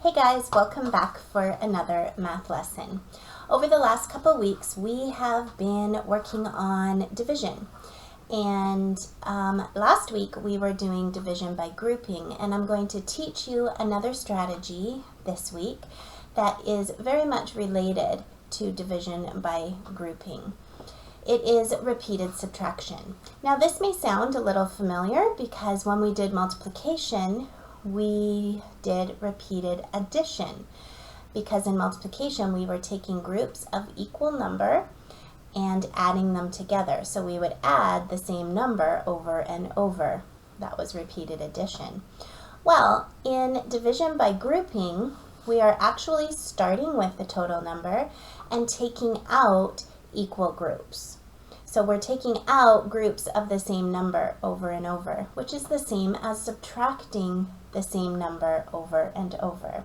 Hey guys, welcome back for another math lesson. Over the last couple weeks, we have been working on division. And last week we were doing division by grouping, and I'm going to teach you another strategy this week that is very much related to division by grouping. It is repeated subtraction. Now this may sound a little familiar because when we did multiplication, we did repeated addition, because in multiplication we were taking groups of equal number and adding them together. So we would add the same number over and over. That was repeated addition. Well, in division by grouping, we are actually starting with the total number and taking out equal groups. So we're taking out groups of the same number over and over, which is the same as subtracting the same number over and over.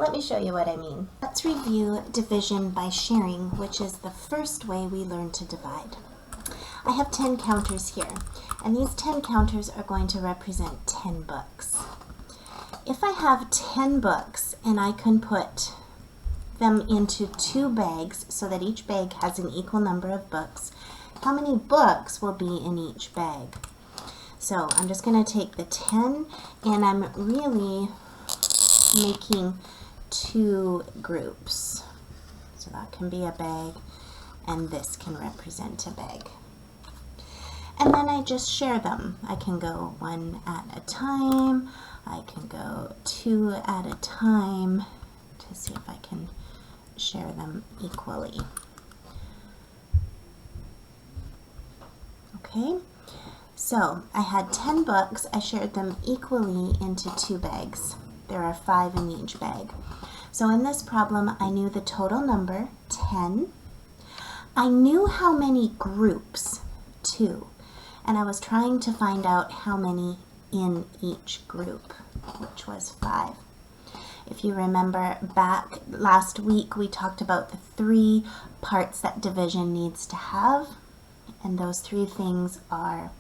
Let me show you what I mean. Let's review division by sharing, which is the first way we learn to divide. I have 10 counters here, and these 10 counters are going to represent 10 books. If I have 10 books and I can put them into 2 bags so that each bag has an equal number of books, how many books will be in each bag? So I'm just going to take the 10 and I'm really making 2 groups. So that can be a bag and this can represent a bag. And then I just share them. I can go 1 at a time. I can go 2 at a time to see if I can share them equally. Okay, so I had 10 books. I shared them equally into 2 bags. There are 5 in each bag. So in this problem, I knew the total number, 10. I knew how many groups, 2. And I was trying to find out how many in each group, which was 5. If you remember back last week, we talked about the 3 parts that division needs to have. And those 3 things are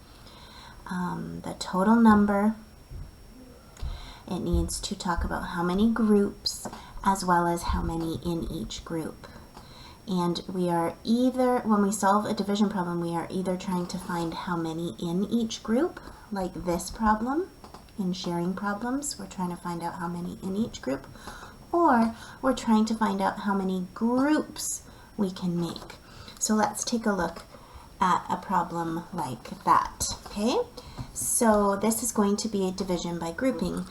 the total number. It needs to talk about how many groups as well as how many in each group. And we are either, when we solve a division problem, we are either trying to find how many in each group, like this problem. In sharing problems, we're trying to find out how many in each group, or we're trying to find out how many groups we can make. So let's take a look at a problem like that. Okay, so this is going to be a division by grouping.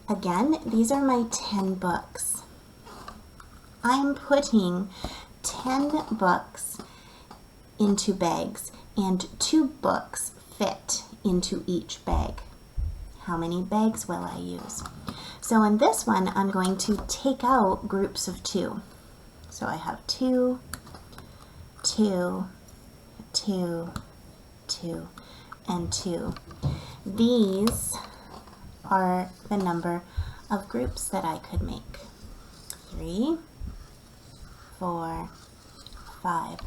Again, these are my 10 books. I'm putting 10 books into bags, and 2 books fit into each bag. How many bags will I use? So in this one, I'm going to take out groups of 2. So I have 2, 2, 2, 2, and 2. These are the number of groups that I could make. 3, 4, 5.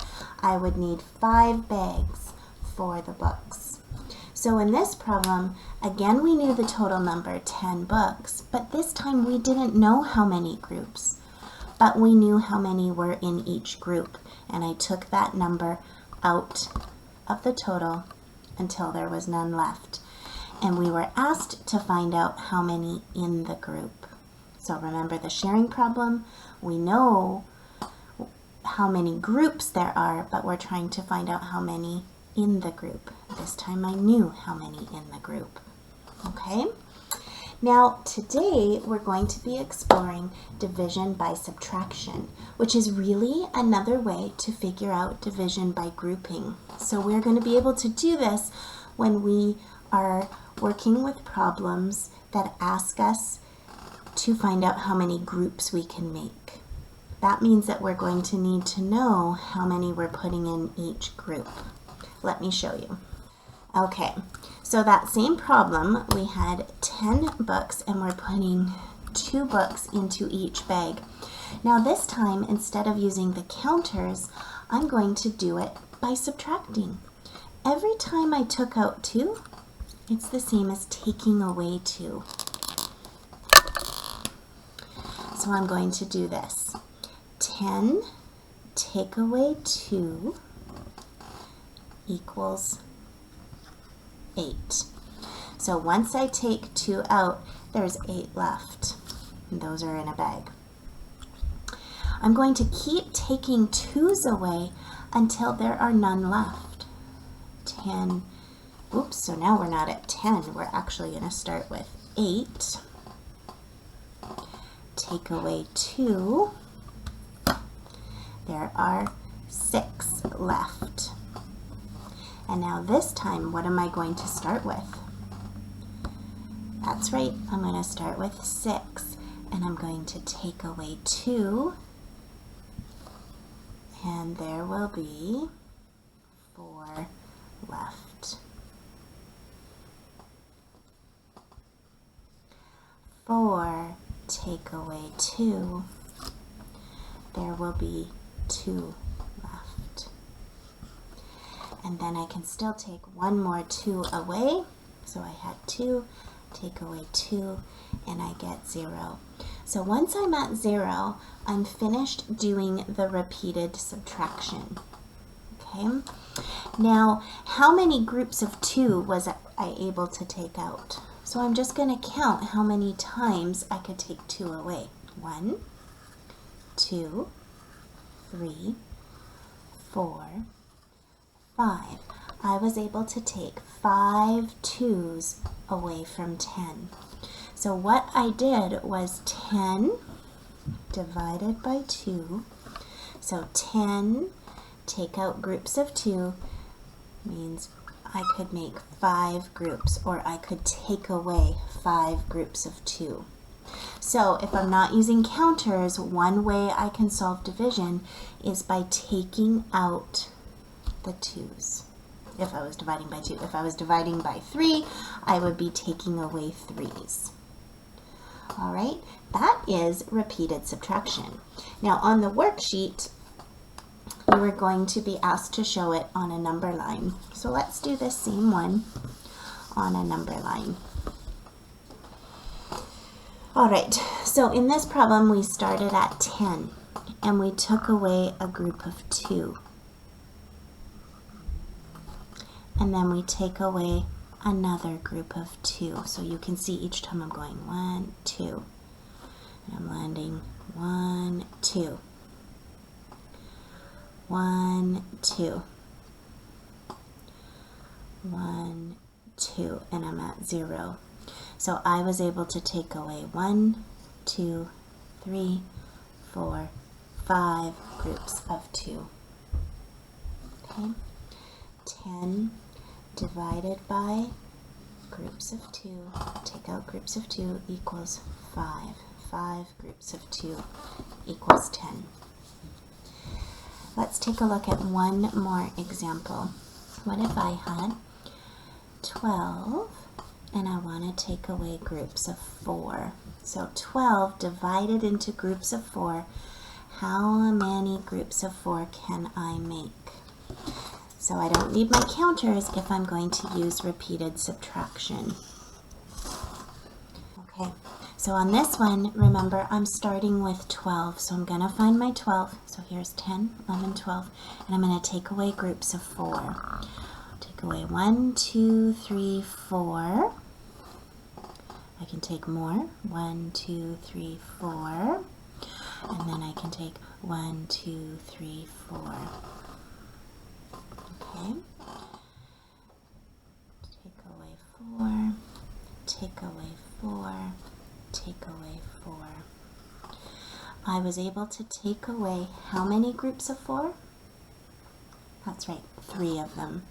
I would need 5 bags for the books. So in this problem, again, we knew the total number, 10 books, but this time we didn't know how many groups, but we knew how many were in each group, and I took that number out of the total until there was none left. And we were asked to find out how many in the group. So remember the sharing problem, we know how many groups there are, but we're trying to find out how many in the group. This time I knew how many in the group. Okay? Now today we're going to be exploring division by subtraction, which is really another way to figure out division by grouping. So we're going to be able to do this when we are working with problems that ask us to find out how many groups we can make. That means that we're going to need to know how many we're putting in each group. Let me show you. Okay, so that same problem, we had 10 books and we're putting 2 books into each bag. Now this time, instead of using the counters, I'm going to do it by subtracting. Every time I took out 2, it's the same as taking away 2. So I'm going to do this. 10 take away 2 equals 8. So once I take 2 out, there's 8 left. And those are in a bag. I'm going to keep taking 2's away until there are none left. 10. Oops, so now we're not at 10. We're actually going to start with 8. Take away 2. There are 6 left. And now this time, what am I going to start with? That's right, I'm going to start with 6. And I'm going to take away 2. And there will be 4 left. 4 take away 2. There will be 2 left. And then I can still take one more 2 away. So I had 2, take away 2, and I get 0. So once I'm at 0, I'm finished doing the repeated subtraction. Okay. Now, how many groups of 2 was I able to take out? So I'm just going to count how many times I could take 2 away. 1, 2, 3, 4, 5. I was able to take 5 2's away from 10. So what I did was 10 divided by 2. So 10, take out groups of 2, means I could make 5 groups, or I could take away 5 groups of 2. So if I'm not using counters, one way I can solve division is by taking out the 2's. If I was dividing by 2. If I was dividing by 3, I would be taking away 3's. All right, that is repeated subtraction. Now on the worksheet, you are going to be asked to show it on a number line. So let's do this same one on a number line. All right, so in this problem, we started at 10 and we took away a group of 2. And then we take away another group of 2. So you can see each time I'm going 1, 2. And I'm landing 1, 2. 1, 2. 1, 2. And I'm at 0. So I was able to take away 1, 2, 3, 4, 5 groups of 2. Okay. 10 divided by groups of 2, take out groups of 2, equals 5. 5 groups of 2 equals 10. Let's take a look at one more example. What if I had 12 and I want to take away groups of 4? So 12 divided into groups of 4, how many groups of 4 can I make? So I don't need my counters if I'm going to use repeated subtraction. Okay, so on this one, remember I'm starting with 12, so I'm going to find my 12. So here's 10, 11, 12, and I'm going to take away groups of 4. Take away 1, 2, 3, 4. I can take more, 1, 2, 3, 4, and then I can take 1, 2, 3, 4. Okay, take away 4, take away 4, take away 4. I was able to take away how many groups of 4? That's right, 3 of them.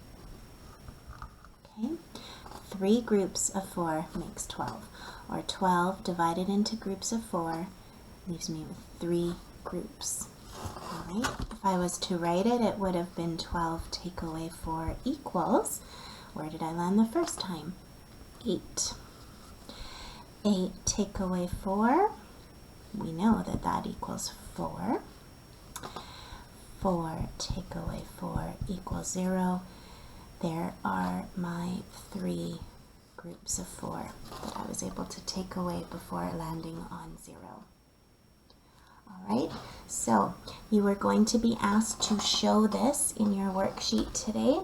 Okay, 3 groups of 4 makes 12, or 12 divided into groups of 4 leaves me with 3 groups. All right, if I was to write it, it would have been 12 take away 4 equals, where did I land the first time? 8. 8 take away 4, we know that that equals 4. 4 take away 4 equals 0. There are my 3 groups of 4 that I was able to take away before landing on 0. All right, so you are going to be asked to show this in your worksheet today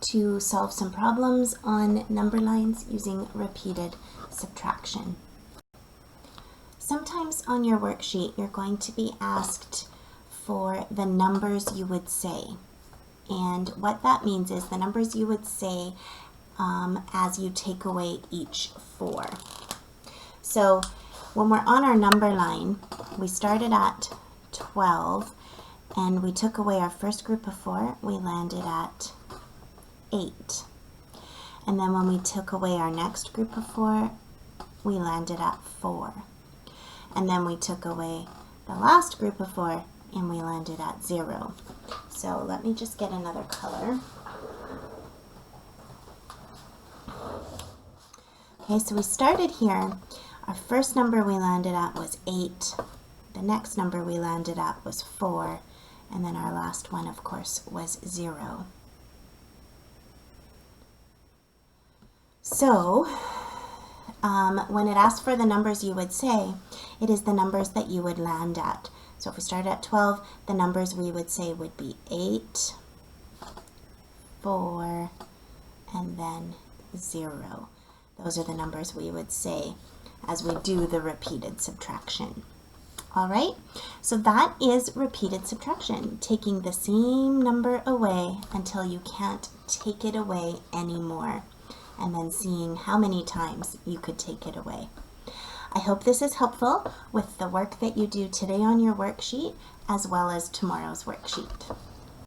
to solve some problems on number lines using repeated subtraction. Sometimes on your worksheet you're going to be asked for the numbers you would say. And what that means is the numbers you would say as you take away each 4. So when we're on our number line, we started at 12 and we took away our first group of 4, we landed at 8. And then when we took away our next group of 4, we landed at 4. And then we took away the last group of 4 and we landed at 0. So let me just get another color. Okay, so we started here. Our first number we landed at was 8. The next number we landed at was 4. And then our last one, of course, was 0. So when it asks for the numbers you would say, it is the numbers that you would land at. So if we started at 12, the numbers we would say would be 8, 4, and then 0. Those are the numbers we would say as we do the repeated subtraction. All right, so that is repeated subtraction, taking the same number away until you can't take it away anymore, and then seeing how many times you could take it away. I hope this is helpful with the work that you do today on your worksheet as well as tomorrow's worksheet.